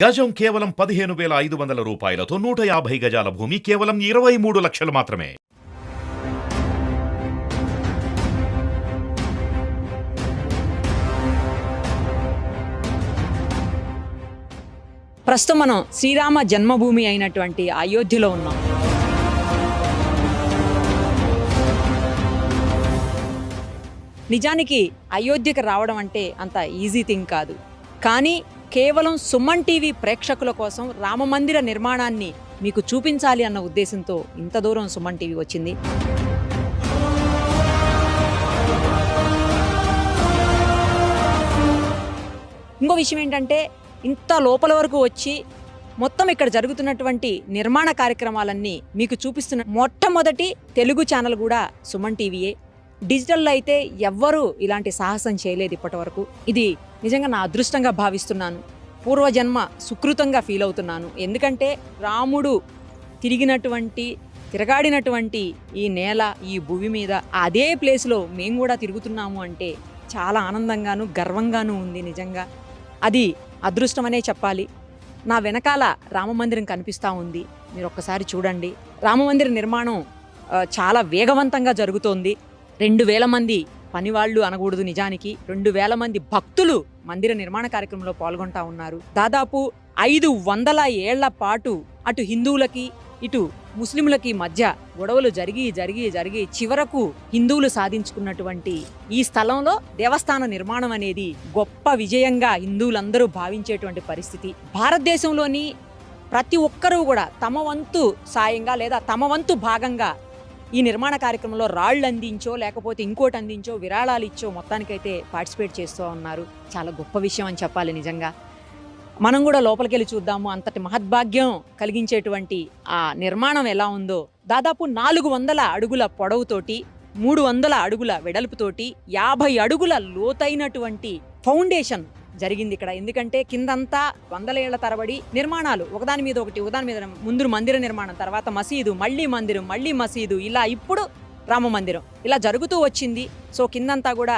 గజం కేవలం 15,500 రూపాయలతో 150 గజాల భూమి కేవలం 23 లక్షలు మాత్రమే. ప్రస్తుతం మనం శ్రీరామ జన్మభూమి అయినటువంటి అయోధ్యలో ఉన్నాం. నిజానికి అయోధ్యకి రావడం అంటే అంత ఈజీ థింగ్ కాదు. కానీ కేవలం సుమన్ టీవీ ప్రేక్షకుల కోసం రామమందిర నిర్మాణాన్ని మీకు చూపించాలి అన్న ఉద్దేశంతో ఇంత దూరం సుమన్ టీవీ వచ్చింది. ఇంకో విషయం ఏంటంటే, ఇంత లోపల వరకు వచ్చి మొత్తం ఇక్కడ జరుగుతున్నటువంటి నిర్మాణ కార్యక్రమాలన్నీ మీకు చూపిస్తున్న మొట్టమొదటి తెలుగు ఛానల్ కూడా సుమన్ టీవీయే. డిజిటల్లో అయితే ఎవ్వరూ ఇలాంటి సాహసం చేయలేదు ఇప్పటి వరకు. ఇది నిజంగా నా అదృష్టంగా భావిస్తున్నాను, పూర్వజన్మ సుకృతంగా ఫీల్ అవుతున్నాను. ఎందుకంటే రాముడు తిరగాడినటువంటి ఈ నేల, ఈ భూమి మీద అదే ప్లేస్లో మేము కూడా తిరుగుతున్నాము అంటే చాలా ఆనందంగాను గర్వంగాను ఉంది. నిజంగా అది అదృష్టమనే చెప్పాలి. నా వెనకాల రామమందిరం కనిపిస్తూ ఉంది, మీరు ఒక్కసారి చూడండి. రామమందిర నిర్మాణం చాలా వేగవంతంగా జరుగుతోంది. 2,000 మంది పనివాళ్ళు అనకూడదు, నిజానికి 2,000 మంది భక్తులు మందిర నిర్మాణ కార్యక్రమంలో పాల్గొంటా ఉన్నారు. దాదాపు 500 ఏళ్ల పాటు అటు హిందువులకి ఇటు ముస్లింలకి మధ్య గొడవలు జరిగి చివరకు హిందువులు సాధించుకున్నటువంటి ఈ స్థలంలో దేవస్థాన నిర్మాణం అనేది గొప్ప విజయంగా హిందువులందరూ భావించేటువంటి పరిస్థితి. భారతదేశంలోని ప్రతి ఒక్కరూ కూడా తమ వంతు సాయంగా లేదా తమ వంతు భాగంగా ఈ నిర్మాణ కార్యక్రమంలో రాళ్ళు అందించో లేకపోతే ఇంకోటి అందించో విరాళాలు ఇచ్చో మొత్తానికైతే పార్టిసిపేట్ చేస్తూ ఉన్నారు. చాలా గొప్ప విషయం అని చెప్పాలి. నిజంగా మనం కూడా లోపలికి వెళ్ళి చూద్దాము. అంతటి మహద్భాగ్యం కలిగించేటువంటి ఆ నిర్మాణం ఎలా ఉందో. దాదాపు 400 అడుగుల పొడవుతోటి 300 అడుగుల వెడల్పుతోటి 50 అడుగుల లోతైనటువంటి ఫౌండేషన్ జరిగింది ఇక్కడ. ఎందుకంటే కిందంతా 100 ఏళ్ల తరబడి నిర్మాణాలు ఒకదాని మీద ముందు మందిర నిర్మాణం, తర్వాత మసీదు, మళ్ళీ మందిరం, మళ్ళీ మసీదు, ఇలా ఇప్పుడు రామ మందిరం ఇలా జరుగుతూ వచ్చింది. సో కిందంతా కూడా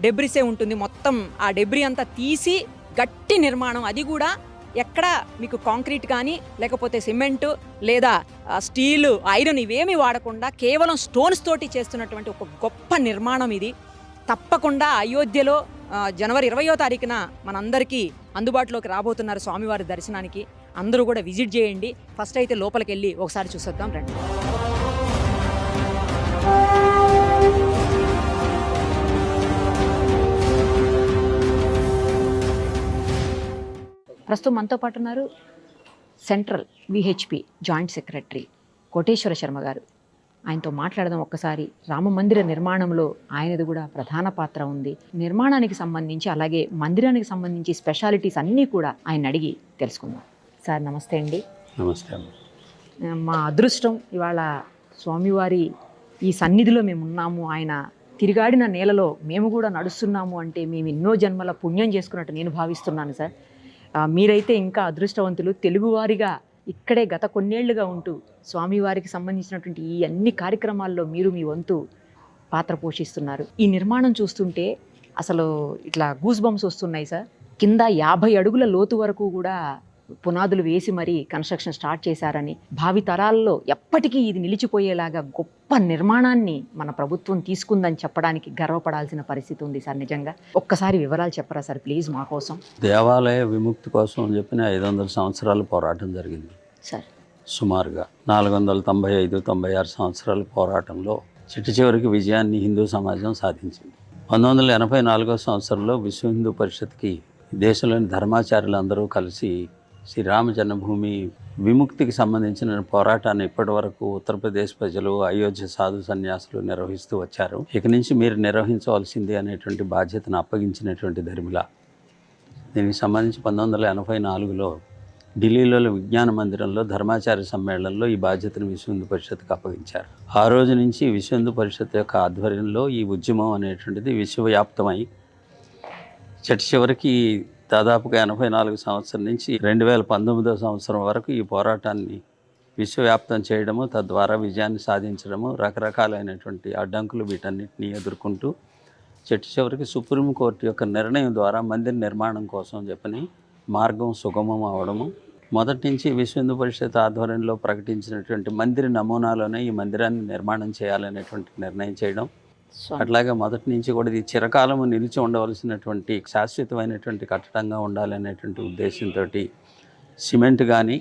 డెబ్రిసే ఉంటుంది. మొత్తం ఆ డెబ్రి అంతా తీసి గట్టి నిర్మాణం, అది కూడా ఎక్కడ మీకు కాంక్రీట్ కానీ లేకపోతే సిమెంటు లేదా స్టీలు, ఐరన్ ఇవేమీ వాడకుండా కేవలం స్టోన్స్ తోటి చేస్తున్నటువంటి ఒక గొప్ప నిర్మాణం ఇది. తప్పకుండా అయోధ్యలో జనవరి 20వ తారీఖున మనందరికీ అందుబాటులోకి రాబోతున్నారు స్వామివారి దర్శనానికి. అందరూ కూడా విజిట్ చేయండి. ఫస్ట్ అయితే లోపలికి వెళ్ళి ఒకసారి చూసొద్దాం రండి. ప్రస్తుతం మనతో పాటు ఉన్నారు central VHP joint secretary Koteswara Sharma గారు. ఆయనతో మాట్లాడదాం ఒక్కసారి. రామమందిర నిర్మాణంలో ఆయనది కూడా ప్రధాన పాత్ర ఉంది. నిర్మాణానికి సంబంధించి అలాగే మందిరానికి సంబంధించి స్పెషాలిటీస్ అన్నీ కూడా ఆయన అడిగి తెలుసుకుందాం. సార్ నమస్తే అండి. నమస్తే. మా అదృష్టం ఇవాళ స్వామివారి ఈ సన్నిధిలో మేము ఉన్నాము. ఆయన తిరిగాడిన నేలలో మేము కూడా నడుస్తున్నాము అంటే మేము ఎన్నో జన్మల పుణ్యం చేసుకున్నట్టు నేను భావిస్తున్నాను సార్. మీరైతే ఇంకా అదృష్టవంతులు. తెలుగువారిగా ఇక్కడే గత కొన్నేళ్లుగా ఉంటూ స్వామివారికి సంబంధించినటువంటి ఈ అన్ని కార్యక్రమాల్లో మీరు మీ వంతు పాత్ర పోషిస్తున్నారు. ఈ నిర్మాణం చూస్తుంటే అసలు ఇట్లా గూస్ బంప్స్ వస్తున్నాయి సార్. కింద 50 అడుగుల లోతు వరకు కూడా పునాదులు వేసి మరీ కన్స్ట్రక్షన్ స్టార్ట్ చేశారని, భావి తరాల్లో ఎప్పటికీ ఇది నిలిచిపోయేలాగా గొప్ప నిర్మాణాన్ని మన ప్రభుత్వం తీసుకుందని చెప్పడానికి గర్వపడాల్సిన పరిస్థితి ఉంది సార్. నిజంగా ఒక్కసారి వివరాలు చెప్పరా సార్ ప్లీజ్ మా కోసం. దేవాలయ విముక్తి కోసం అని చెప్పిన 500 సంవత్సరాలు పోరాటం జరిగింది సార్. సుమారుగా 495-96 సంవత్సరాల పోరాటంలో చివరికి విజయాన్ని హిందూ సమాజం సాధించింది. 1984 సంవత్సరంలో విశ్వ హిందూ పరిషత్కి దేశంలోని ధర్మాచార్యులు అందరూ కలిసి శ్రీరామ జన్మభూమి విముక్తికి సంబంధించిన పోరాటాన్ని ఇప్పటి వరకు ఉత్తరప్రదేశ్ ప్రజలు, అయోధ్య సాధు సన్యాసులు నిర్వహిస్తూ వచ్చారు. ఇక నుంచి మీరు నిర్వహించవలసింది అనేటువంటి బాధ్యతను అప్పగించినటువంటి ధర్మిల. దీనికి సంబంధించి 1984లో ఢిల్లీలో విజ్ఞాన మందిరంలో ధర్మాచార్య సమ్మేళనంలో ఈ బాధ్యతను విశ్వ హిందూ పరిషత్కి అప్పగించారు. ఆ రోజు నుంచి విశ్వ హిందూ పరిషత్ యొక్క ఆధ్వర్యంలో ఈ ఉద్యమం అనేటువంటిది విశ్వవ్యాప్తమై చివరికి దాదాపుగా 84 సంవత్సరం నుంచి 2019 సంవత్సరం వరకు ఈ పోరాటాన్ని విశ్వవ్యాప్తం చేయడము, తద్వారా విజయాన్ని సాధించడము, రకరకాలైనటువంటి అడ్డంకులు వీటన్నిటిని ఎదుర్కొంటూ చివరికి సుప్రీంకోర్టు యొక్క నిర్ణయం ద్వారా మందిర నిర్మాణం కోసం చెప్పని మార్గం సుగమం అవడము, మొదటి నుంచి విశ్వ హిందూ పరిషత్ ఆధ్వర్యంలో ప్రకటించినటువంటి మందిర నమూనాలోనే ఈ మందిరాన్ని నిర్మాణం చేయాలనేటువంటి నిర్ణయం చేయడం, అట్లాగే మొదటి నుంచి కూడా ఇది చిరకాలము నిలిచి ఉండవలసినటువంటి శాశ్వతమైనటువంటి కట్టడంగా ఉండాలనేటువంటి ఉద్దేశంతో సిమెంట్ కానీ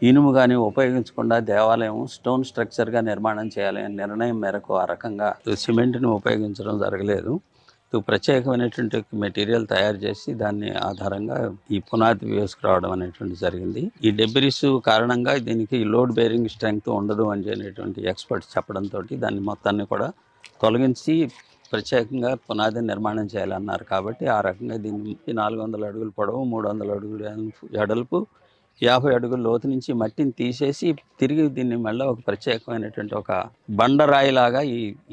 ఇనుము కానీ ఉపయోగించకుండా దేవాలయం స్టోన్ స్ట్రక్చర్గా నిర్మాణం చేయాలనే నిర్ణయం మేరకు ఆ రకంగా సిమెంట్ని ఉపయోగించడం జరగలేదు. ప్రత్యేకమైనటువంటి మెటీరియల్ తయారు చేసి దాన్ని ఆధారంగా ఈ పునాది వేసుకురావడం అనేటువంటి జరిగింది. ఈ డెబ్రిస్ కారణంగా దీనికి లోడ్ బేరింగ్ స్ట్రెంగ్త్ ఉండదు అని అనేటువంటి ఎక్స్పర్ట్స్ చెప్పడంతో దాన్ని మొత్తాన్ని కూడా తొలగించి ప్రత్యేకంగా పునాది నిర్మాణం చేయాలన్నారు. కాబట్టి ఆ రకంగా దీనికి 400 అడుగులు పొడవు, 300 అడుగులు ఎడల్పు, 50 అడుగుల లోతు నుంచి మట్టిని తీసేసి తిరిగి దీన్ని మళ్ళీ ఒక ప్రత్యేకమైనటువంటి ఒక బండరాయిలాగా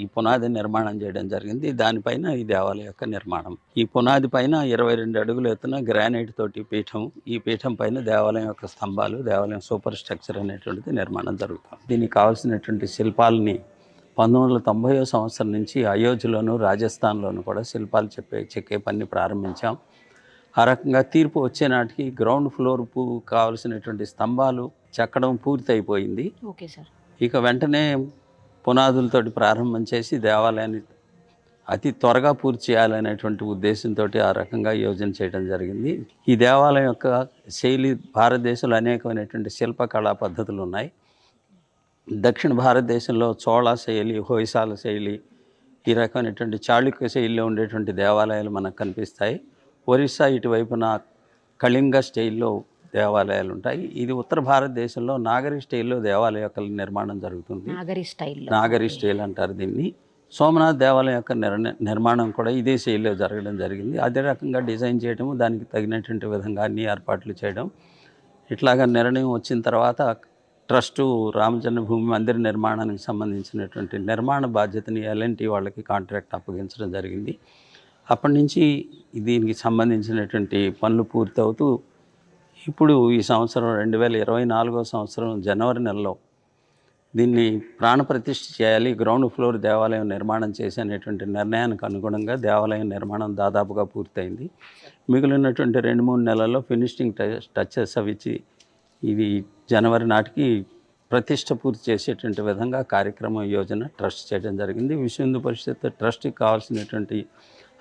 ఈ పునాది నిర్మాణం చేయడం జరిగింది. దానిపైన ఈ దేవాలయం యొక్క నిర్మాణం. ఈ పునాది పైన 22 అడుగులు ఎత్తున గ్రానైట్ తోటి పీఠం, ఈ పీఠం పైన దేవాలయం యొక్క స్తంభాలు, దేవాలయం సూపర్ స్ట్రక్చర్ అనేటువంటిది నిర్మాణం జరుగుతుంది. దీనికి కావాల్సినటువంటి శిల్పాలని 1990 సంవత్సరం నుంచి అయోధ్యలోను రాజస్థాన్లోను కూడా శిల్పాలు చెక్కే పని ప్రారంభించాం. ఆ రకంగా తీర్పు వచ్చే నాటికి గ్రౌండ్ ఫ్లోర్ కావాల్సినటువంటి స్తంభాలు చెక్కడం పూర్తి అయిపోయింది. Okay sir. ఇక వెంటనే పునాదులతోటి ప్రారంభం చేసి దేవాలయాన్ని అతి త్వరగా పూర్తి చేయాలనేటువంటి ఉద్దేశంతో ఆ రకంగా యోజన చేయడం జరిగింది. ఈ దేవాలయం యొక్క శైలి భారతదేశంలో అనేకమైనటువంటి శిల్పకళా పద్ధతులు ఉన్నాయి. దక్షిణ భారతదేశంలో చోళ శైలి, హొయసాల శైలి, ఈ రకమైనటువంటి చాళుక్య శైలిలో ఉండేటువంటి దేవాలయాలు మనకు కనిపిస్తాయి. ఒరిస్సా ఇటువైపున కళింగ స్టైల్లో దేవాలయాలు ఉంటాయి. ఇది ఉత్తర భారతదేశంలో నాగరి స్టైల్లో దేవాలయ యొక్క నిర్మాణం జరుగుతుంది. నాగరి స్టైల్ అంటారు దీన్ని. సోమనాథ్ దేవాలయం యొక్క నిర్మాణం కూడా ఇదే శైలిలో జరగడం జరిగింది. అదే రకంగా డిజైన్ చేయడం, దానికి తగినటువంటి విధంగా అన్ని ఏర్పాట్లు చేయడం. ఇట్లాగా నిర్ణయం వచ్చిన తర్వాత ట్రస్టు రామజన్మభూమి మందిర నిర్మాణానికి సంబంధించినటువంటి నిర్మాణ బాధ్యతని ఎల్ఎన్టీ వాళ్ళకి కాంట్రాక్ట్ అప్పగించడం జరిగింది. అప్పటి నుంచి దీనికి సంబంధించినటువంటి పనులు పూర్తవుతూ ఇప్పుడు ఈ సంవత్సరం 2024 సంవత్సరం జనవరి నెలలో దీన్ని ప్రాణప్రతిష్ఠ చేయాలి, గ్రౌండ్ ఫ్లోర్ దేవాలయం నిర్మాణం చేసేటువంటి నిర్ణయానికి అనుగుణంగా దేవాలయం నిర్మాణం దాదాపుగా పూర్తయింది. మిగిలినటువంటి 2-3 నెలల్లో ఫినిషింగ్ టచెస్ అవి ఇచ్చి ఇది జనవరి నాటికి ప్రతిష్ట పూర్తి చేసేటువంటి విధంగా కార్యక్రమం యోజన ట్రస్ట్ చేయడం జరిగింది. విశ్వ హిందూ పరిషత్ ట్రస్ట్కి కావాల్సినటువంటి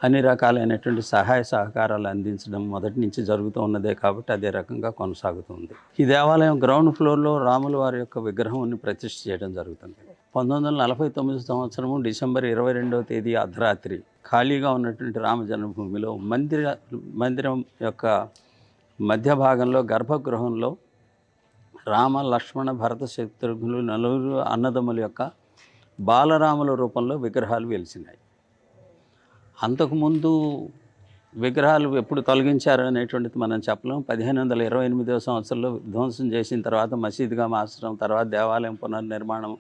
అన్ని రకాలైనటువంటి సహాయ సహకారాలు అందించడం మొదటి నుంచి జరుగుతూ ఉన్నదే కాబట్టి అదే రకంగా కొనసాగుతుంది. ఈ దేవాలయం గ్రౌండ్ ఫ్లోర్లో రాముల వారి యొక్క విగ్రహంని ప్రతిష్ఠ చేయడం జరుగుతుంది. 1949 సంవత్సరము డిసెంబర్ 22వ తేదీ అర్ధరాత్రి ఖాళీగా ఉన్నటువంటి రామ జన్మభూమిలో మందిరం యొక్క మధ్య భాగంలో గర్భగృహంలో రామ, లక్ష్మణ, భరత, శత్రుఘ్నులు నలుగురు అన్నదమ్ముల యొక్క బాలరాముల రూపంలో విగ్రహాలు వెలిసినాయి. అంతకుముందు విగ్రహాలు ఎప్పుడు తొలగించారు అనేటువంటిది మనం చెప్పలేం. 1528 సంవత్సరంలో ధ్వంసం చేసిన తర్వాత మసీదుగా మార్చడం, తర్వాత దేవాలయం పునర్నిర్మాణం,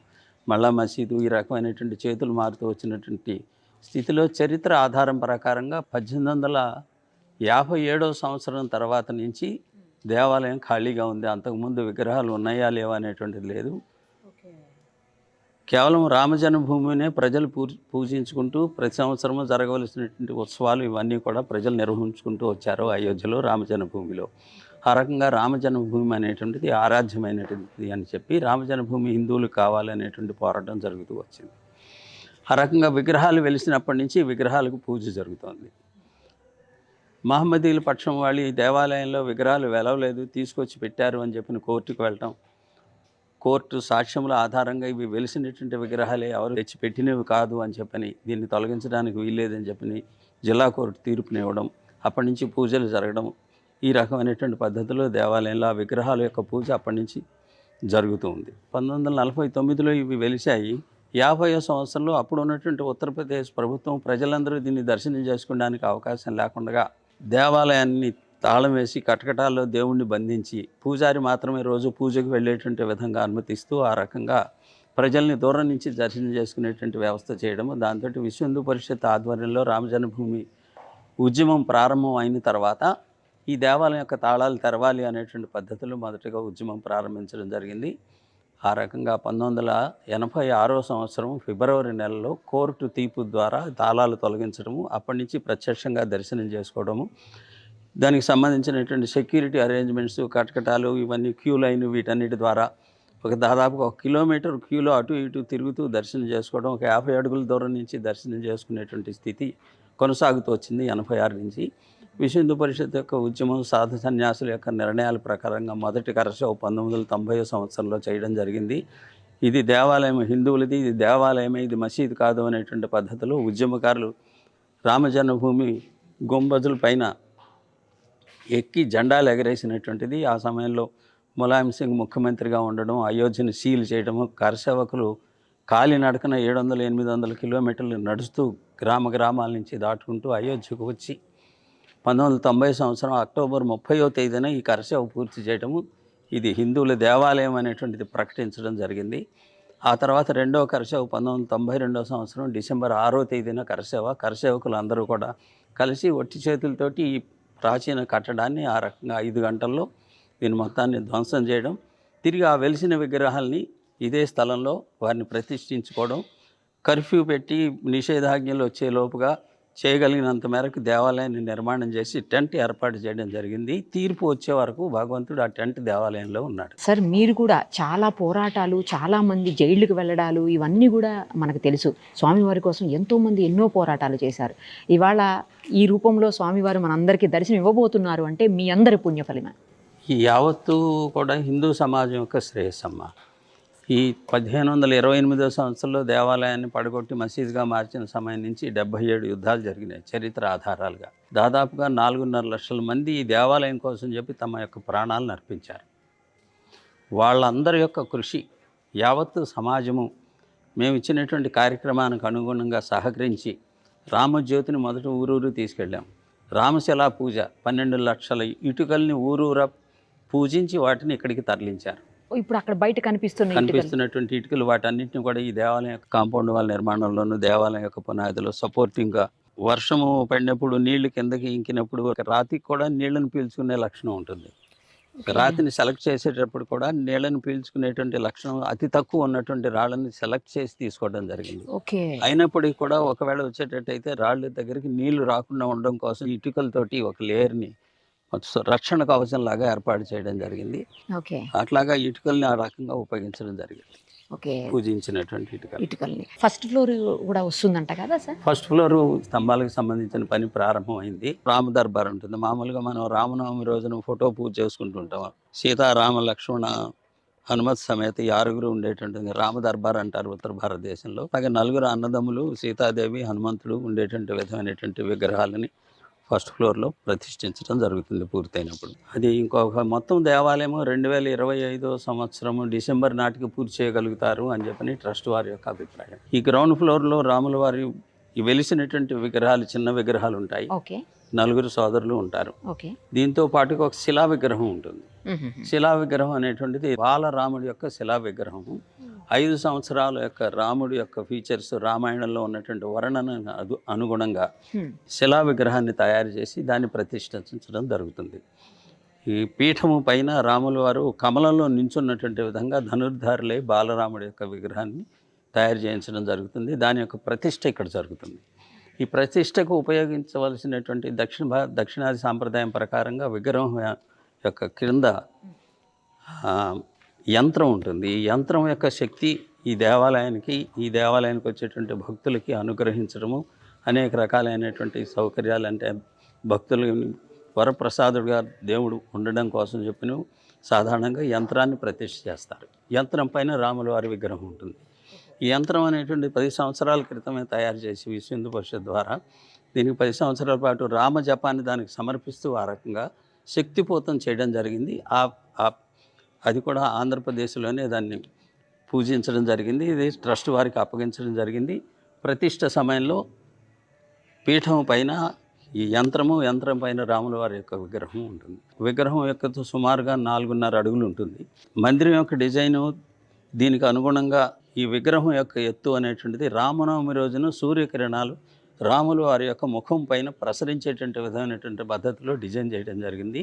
మళ్ళా మసీదు, ఈ రకమైనటువంటి చేతులు మారుతూ వచ్చినటువంటి స్థితిలో చరిత్ర ఆధారం ప్రకారంగా 1857 సంవత్సరం తర్వాత నుంచి దేవాలయం ఖాళీగా ఉంది. అంతకుముందు విగ్రహాలు ఉన్నాయా లేవా అనేటువంటిది లేదు. కేవలం రామజన్మభూమినే ప్రజలు పూజించుకుంటూ ప్రతి సంవత్సరము జరగవలసినటువంటి ఉత్సవాలు ఇవన్నీ కూడా ప్రజలు నిర్వహించుకుంటూ వచ్చారు అయోధ్యలో రామజన్మభూమిలో. ఆ రకంగా రామజన్మభూమి అనేటువంటిది ఆరాధ్యమైనటువంటిది అని చెప్పి రామజన్మభూమి హిందువులు కావాలనేటువంటి పోరాటం జరుగుతూ వచ్చింది. ఆ రకంగా విగ్రహాలు వెలిసినప్పటి నుంచి విగ్రహాలకు పూజ జరుగుతోంది. మహమ్మదీల పక్షం వాళ్ళు ఈ దేవాలయంలో విగ్రహాలు వెలవలేదు, తీసుకొచ్చి పెట్టారు అని చెప్పిన కోర్టుకు వెళ్ళటం, కోర్టు సాక్ష్యముల ఆధారంగా ఇవి వెలిసినటువంటి విగ్రహాలే, ఎవరు తెచ్చి పెట్టినవి కాదు అని చెప్పని, దీన్ని తొలగించడానికి వీల్లేదని చెప్పని జిల్లా కోర్టు తీర్పునివ్వడం, అప్పటి నుంచి పూజలు జరగడం, ఈ రకమైనటువంటి పద్ధతిలో దేవాలయంలో ఆ విగ్రహాల యొక్క పూజ అప్పటి నుంచి జరుగుతూ ఉంది. 1949లో ఇవి వెలిశాయి. 50వ సంవత్సరంలో అప్పుడు ఉన్నటువంటి ఉత్తరప్రదేశ్ ప్రభుత్వం ప్రజలందరూ దీన్ని దర్శనం చేసుకోవడానికి అవకాశం లేకుండా దేవాలయాన్ని తాళం వేసి కటకటాల్లో దేవుణ్ణి బంధించి పూజారి మాత్రమే రోజు పూజకు వెళ్ళేటువంటి విధంగా అనుమతిస్తూ ఆ రకంగా ప్రజల్ని దూరం నుంచి దర్శనం చేసుకునేటువంటి వ్యవస్థ చేయడము. దాంతో విశ్వ హిందూ పరిషత్ ఆధ్వర్యంలో రామజన్మభూమి ఉద్యమం ప్రారంభం అయిన తర్వాత ఈ దేవాలయం యొక్క తాళాలు తెరవాలి అనేటువంటి పద్ధతిలో మొదటగా ఉద్యమం ప్రారంభించడం జరిగింది. ఆ రకంగా 1986 సంవత్సరం ఫిబ్రవరి నెలలో కోర్టు తీర్పు ద్వారా తాళాలు తొలగించడము, అప్పటి నుంచి ప్రత్యక్షంగా దర్శనం చేసుకోవడము, దానికి సంబంధించినటువంటి సెక్యూరిటీ అరేంజ్మెంట్స్, కటకటాలు, ఇవన్నీ క్యూ లైన్, వీటన్నిటి ద్వారా దాదాపుగా 1 కిలోమీటర్ క్యూలో అటు ఇటు తిరుగుతూ దర్శనం చేసుకోవడం, ఒక 50 అడుగుల దూరం నుంచి దర్శనం చేసుకునేటువంటి స్థితి కొనసాగుతూ వచ్చింది 86 నుంచి. విశ్వ హిందూ పరిషత్ యొక్క ఉద్యమం, సాధు సన్యాసుల యొక్క నిర్ణయాల ప్రకారంగా మొదటి కరసేవ 1990 సంవత్సరంలో చేయడం జరిగింది. ఇది దేవాలయం హిందువులది, ఇది దేవాలయమే, ఇది మసీదు కాదు అనేటువంటి పద్ధతిలో ఉద్యమకారులు రామజన్మభూమి గుంబజుల పైన ఎక్కి జెండాలు ఎగరేసినటువంటిది. ఆ సమయంలో ములాయం సింగ్ ముఖ్యమంత్రిగా ఉండడం, అయోధ్యను సీల్ చేయడము, కరసేవకులు కాలినడకన 700-800 కిలోమీటర్లు నడుస్తూ గ్రామాల నుంచి దాటుకుంటూ అయోధ్యకు వచ్చి 1990 సంవత్సరం అక్టోబర్ 30వ తేదీన ఈ కరసేవ పూర్తి చేయడము, ఇది హిందువుల దేవాలయం అనేటువంటిది ప్రకటించడం జరిగింది. ఆ తర్వాత రెండవ కరసేవ 1992 సంవత్సరం డిసెంబర్ 6వ తేదీన కరసేవకులు అందరూ కూడా కలిసి ఒట్టి చేతులతోటి ఈ ప్రాచీన కట్టడాన్ని ఆ రకంగా 5 గంటల్లో దీని మొత్తాన్ని ధ్వంసం చేయడం, తిరిగి ఆ వెలిసిన విగ్రహాల్ని ఇదే స్థలంలో వారిని ప్రతిష్ఠించుకోవడం, కర్ఫ్యూ పెట్టి నిషేధాజ్ఞలు వచ్చే లోపుగా చేయగలిగినంత మేరకు దేవాలయాన్ని నిర్మాణం చేసి టెంట్ ఏర్పాటు చేయడం జరిగింది. తీర్పు వచ్చే వరకు భగవంతుడు ఆ టెంట్ దేవాలయంలో ఉన్నాడు. సార్, మీరు కూడా చాలా పోరాటాలు, చాలా మంది జైళ్ళకు వెళ్ళడాలు, ఇవన్నీ కూడా మనకు తెలుసు. స్వామివారి కోసం ఎంతోమంది ఎన్నో పోరాటాలు చేశారు. ఇవాళ ఈ రూపంలో స్వామివారు మనందరికీ దర్శనం ఇవ్వబోతున్నారు అంటే మీ అందరి పుణ్యఫలమే. ఈ యావత్తు కూడా హిందూ సమాజం యొక్క శ్రేయస్సమ్మ. ఈ 1528 సంవత్సరంలో దేవాలయాన్ని పడగొట్టి మసీదుగా మార్చిన సమయం నుంచి 77 యుద్ధాలు జరిగినాయి చరిత్ర ఆధారాలుగా. దాదాపుగా 4.5 లక్షల మంది ఈ దేవాలయం కోసం చెప్పి తమ యొక్క ప్రాణాలను అర్పించారు. వాళ్ళందరి యొక్క కృషి యావత్తు సమాజము మేము ఇచ్చినటువంటి కార్యక్రమానికి అనుగుణంగా సహకరించి రామజ్యోతిని మొదట ఊరూరు తీసుకెళ్ళాం. రామశిలా పూజ 12 లక్షల ఇటుకల్ని ఊరూరా పూజించి వాటిని ఇక్కడికి తరలించారు. ఇప్పుడు అక్కడ బయట కనిపిస్తున్నటువంటి ఇటుకలు వాటన్నిటిని కూడా ఈ దేవాలయం యొక్క కాంపౌండ్ వాళ్ళ నిర్మాణంలోనూ, దేవాలయం యొక్క పునాదిలో సపోర్టింగ్గా, వర్షము పడినప్పుడు నీళ్లు కిందకి ఇంకినప్పుడు ఒక రాతికి కూడా నీళ్లను పీల్చుకునే లక్షణం ఉంటుంది. రాతిని సెలెక్ట్ చేసేటప్పుడు కూడా నీళ్లను పీల్చుకునేటువంటి లక్షణం అతి తక్కువ ఉన్నటువంటి రాళ్ళని సెలెక్ట్ చేసి తీసుకోవడం జరిగింది. అయినప్పటికీ కూడా ఒకవేళ వచ్చేటట్టయితే రాళ్ళ దగ్గరికి నీళ్లు రాకుండా ఉండడం కోసం ఇటుకలతోటి ఒక లేయర్ని రక్షణ కవచం లాగా ఏర్పాటు చేయడం జరిగింది. అట్లాగా ఇటుకల్ని ఆ రకంగా ఉపయోగించడం జరిగింది. పూజించినటువంటి ఇటుకల్ని. ఫస్ట్ ఫ్లోర్ కూడా వస్తుందంట కదా సార్? ఫస్ట్ ఫ్లోర్ స్తంభాలకు సంబంధించిన పని ప్రారంభమైంది. రామ దర్బార్ ఉంటుంది. మామూలుగా మనం రామనవమి రోజున ఫోటో పూజ చేసుకుంటుంటాం. సీతారామ లక్ష్మణ హనుమత్ సమేత 6 ఉండేటువంటి రామ దర్బార్ అంటారు ఉత్తర భారతదేశంలో. అలాగే 4 అన్నదమ్ములు, సీతాదేవి, హనుమంతుడు ఉండేటువంటి విధమైనటువంటి విగ్రహాలని ఫస్ట్ ఫ్లోర్లో ప్రతిష్ఠించడం జరుగుతుంది పూర్తయినప్పుడు. అది ఇంకొక మొత్తం దేవాలయము 2025 సంవత్సరము డిసెంబర్ నాటికి పూర్తి చేయగలుగుతారు అని చెప్పని ట్రస్ట్ వారి యొక్క అభిప్రాయం. ఈ గ్రౌండ్ ఫ్లోర్లో రాముల వారి వెలిసినటువంటి విగ్రహాలు, చిన్న విగ్రహాలు ఉంటాయి. 4 సోదరులు ఉంటారు. దీంతో పాటుగా ఒక శిలా విగ్రహం ఉంటుంది. శిలా విగ్రహం అనేటువంటిది బాలరాముడి యొక్క శిలా విగ్రహము. 5 సంవత్సరాల యొక్క రాముడి యొక్క ఫీచర్స్ రామాయణంలో ఉన్నటువంటి వర్ణన అనుగుణంగా శిలా విగ్రహాన్ని తయారు చేసి దాన్ని ప్రతిష్ఠించడం జరుగుతుంది. ఈ పీఠము పైన రాముల వారు కమలంలో నించున్నటువంటి విధంగా ధనుర్ధారులై బాలరాముడి యొక్క విగ్రహాన్ని తయారు చేయించడం జరుగుతుంది. దాని యొక్క ప్రతిష్ఠ ఇక్కడ జరుగుతుంది. ఈ ప్రతిష్టకు ఉపయోగించవలసినటువంటి దక్షిణాది సాంప్రదాయం ప్రకారంగా విగ్రహం యొక్క క్రింద యంత్రం ఉంటుంది. ఈ యంత్రం యొక్క శక్తి ఈ దేవాలయానికి వచ్చేటువంటి భక్తులకి అనుగ్రహించడము, అనేక రకాలైనటువంటి సౌకర్యాలు, అంటే భక్తులు వరప్రసాదుడుగా దేవుడు ఉండడం కోసం చెప్పిన సాధారణంగా యంత్రాన్ని ప్రతిష్ఠ చేస్తారు. యంత్రం పైన రాముల వారి విగ్రహం ఉంటుంది. ఈ యంత్రం అనేటువంటి 10 సంవత్సరాల క్రితమే తయారు చేసి విశ్వ హిందూ పరిషత్ ద్వారా దీనికి 10 సంవత్సరాల పాటు రామ జపాన్ని దానికి సమర్పిస్తూ ఆ రకంగా శక్తిపోతం చేయడం జరిగింది. అది కూడా ఆంధ్రప్రదేశ్లోనే దాన్ని పూజించడం జరిగింది. ఇది ట్రస్ట్ వారికి అప్పగించడం జరిగింది. ప్రతిష్ఠ సమయంలో పీఠం పైన ఈ యంత్రం పైన రాముల వారి యొక్క విగ్రహం ఉంటుంది. విగ్రహం యొక్క సుమారుగా 4.5 అడుగులు ఉంటుంది. మందిరం యొక్క డిజైను దీనికి అనుగుణంగా ఈ విగ్రహం యొక్క ఎత్తు అనేటువంటిది రామనవమి రోజున సూర్యకిరణాలు రాములు వారి యొక్క ముఖం పైన ప్రసరించేటువంటి విధమైనటువంటి పద్ధతిలో డిజైన్ చేయడం జరిగింది.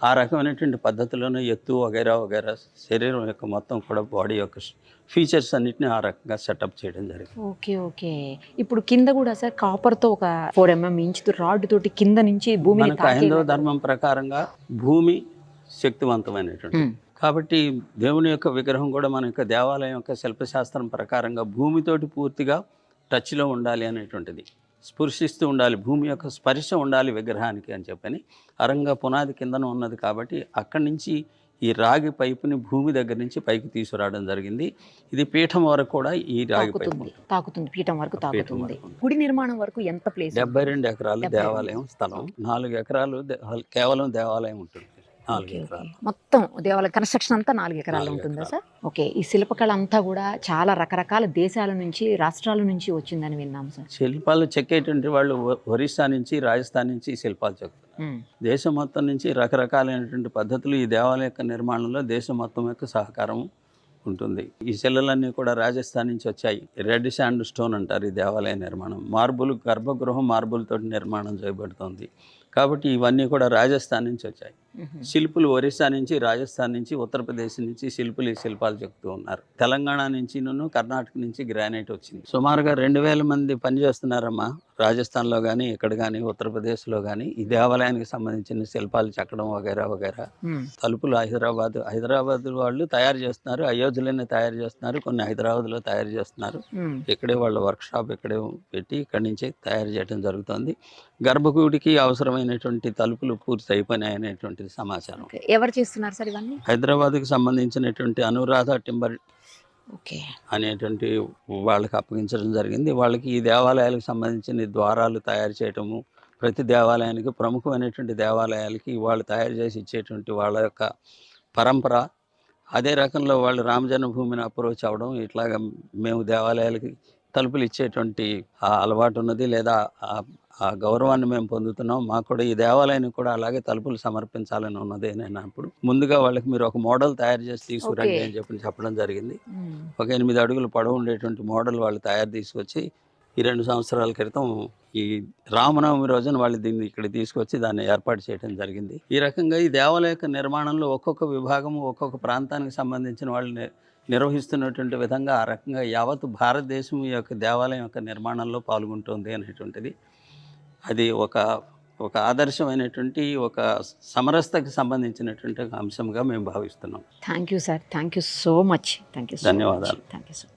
ఆ రకమైనటువంటి పద్ధతిలోనే ఎత్తు వగైరా వగైరా శరీరం యొక్క మొత్తం కూడా బాడీ యొక్క ఫీచర్స్ అన్నిటిని ఆ రకంగా సెటప్ చేయడం జరిగింది. Okay okay. ఇప్పుడు కింద కూడా సార్ కాపర్తో ఒక 4 mm ఇంచు రాడ్ తోటి కింద నుంచి భూమిని మనకు హైందవ ధర్మం ప్రకారంగా భూమి శక్తివంతమైనటువంటి కాబట్టి దేవుని యొక్క విగ్రహం కూడా మన యొక్క దేవాలయం యొక్క శిల్పశాస్త్రం ప్రకారంగా భూమితోటి పూర్తిగా టచ్లో ఉండాలి అనేటువంటిది, స్పృశిస్తూ ఉండాలి, భూమి యొక్క స్పర్శ ఉండాలి విగ్రహానికి అని చెప్పని అరంగా పునాది కిందన ఉన్నది. కాబట్టి అక్కడి నుంచి ఈ రాగి పైపుని భూమి దగ్గర నుంచి పైకి తీసుకురావడం జరిగింది. ఇది పీఠం వరకు కూడా ఈ రాగి పైపు తాకుతుంది, పీఠం వరకు తాకుతుంది. గుడి నిర్మాణం వరకు ఎంత ప్లేస్? 72 ఎకరాలు దేవాలయం స్థలం, 4 ఎకరాలు కేవలం దేవాలయం ఉంటుంది. 4 ఎకరాలు మొత్తం దేవాలయ కన్స్ట్రక్షన్ అంతా 4 ఎకరాలు ఉంటుందా సార్? ఓకే. ఈ శిల్పకళ అంతా కూడా చాలా రకరకాల దేశాల నుంచి, రాష్ట్రాల నుంచి వచ్చిందని విన్నాం సార్. శిల్పాలు చెక్కేటువంటి వాళ్ళు ఒరిస్సా నుంచి, రాజస్థాన్ నుంచి శిల్పాలు చెక్కుతారు. దేశం మొత్తం నుంచి రకరకాలైనటువంటి పద్ధతులు ఈ దేవాలయ యొక్క నిర్మాణంలో దేశం మొత్తం యొక్క సహకారం ఉంటుంది. ఈ శిలలన్నీ కూడా రాజస్థాన్ నుంచి వచ్చాయి. రెడ్ శాండ్ స్టోన్ అంటారు ఈ దేవాలయ నిర్మాణం. మార్బుల్, గర్భగృహం మార్బుల్ తోటి నిర్మాణం చేయబడుతుంది. కాబట్టి ఇవన్నీ కూడా రాజస్థాన్ నుంచి వచ్చాయి. శిల్పులు ఒరిస్సా నుంచి, రాజస్థాన్ నుంచి, ఉత్తరప్రదేశ్ నుంచి శిల్పులు ఈ శిల్పాలు చెప్తూ ఉన్నారు. తెలంగాణ నుంచి, కర్ణాటక నుంచి గ్రానైట్ వచ్చింది. సుమారుగా 2000 మంది పనిచేస్తున్నారమ్మా. రాజస్థాన్లో కానీ, ఇక్కడ కానీ, ఉత్తరప్రదేశ్లో కానీ ఈ దేవాలయానికి సంబంధించిన శిల్పాలు చెక్కడం వగైరా వగైరా. తలుపులు హైదరాబాద్ వాళ్ళు తయారు చేస్తున్నారు, అయోధ్యలోనే తయారు చేస్తున్నారు, కొన్ని హైదరాబాద్లో తయారు చేస్తున్నారు. ఇక్కడే వాళ్ళ వర్క్ షాప్ ఇక్కడే పెట్టి ఇక్కడి నుంచే తయారు చేయడం జరుగుతుంది. గర్భగుడికి అవసరమైనటువంటి తలుపులు పూర్తి అయిపోయినాయి అనేటువంటిది సమాచారం. ఎవరు చేస్తున్నారు సార్ ఇవన్నీ? హైదరాబాద్కి సంబంధించినటువంటి అనురాధ టింబర్ ఓకే అనేటువంటి వాళ్ళకి అప్పగించడం జరిగింది. వాళ్ళకి ఈ దేవాలయాలకు సంబంధించిన ద్వారాలు తయారు చేయటము, ప్రతి దేవాలయానికి ప్రముఖమైనటువంటి దేవాలయాలకి వాళ్ళు తయారు చేసి ఇచ్చేటువంటి వాళ్ళ యొక్క పరంపర. అదే రకంలో వాళ్ళు రామ జన్మభూమిని అప్రోచ్ అవ్వడం, ఇట్లాగా మేము దేవాలయాలకి తలుపులు ఇచ్చేటువంటి ఆ అలవాటు ఉన్నది, లేదా ఆ గౌరవాన్ని మేము పొందుతున్నాం. మాకు కూడా ఈ దేవాలయానికి కూడా అలాగే తలుపులు సమర్పించాలని ఉన్నది. నేను అప్పుడు ముందుగా వాళ్ళకి మీరు ఒక మోడల్ తయారు చేసి తీసుకురండి అని చెప్పడం జరిగింది. ఒక 8 అడుగులు పొడవు ఉండేటువంటి మోడల్ వాళ్ళు తయారు తీసుకొచ్చి ఈ 2 సంవత్సరాల క్రితం ఈ రామనవమి రోజున వాళ్ళు దీన్ని ఇక్కడ తీసుకొచ్చి దాన్ని ఏర్పాటు చేయడం జరిగింది. ఈ రకంగా ఈ దేవాలయ యొక్క నిర్మాణంలో ఒక్కొక్క విభాగము ఒక్కొక్క ప్రాంతానికి సంబంధించిన వాళ్ళు నిర్వహిస్తున్నటువంటి విధంగా ఆ రకంగా యావత్ భారతదేశం ఈ యొక్క దేవాలయం యొక్క నిర్మాణంలో పాల్గొంటుంది అనేటువంటిది అది ఒక ఆదర్శమైనటువంటి ఒక సమరసతకి సంబంధించినటువంటి అంశంగా మేము భావిస్తున్నాం. Thank you sir, thank you so much. Thank you, ధన్యవాదాలు. Thank you sir.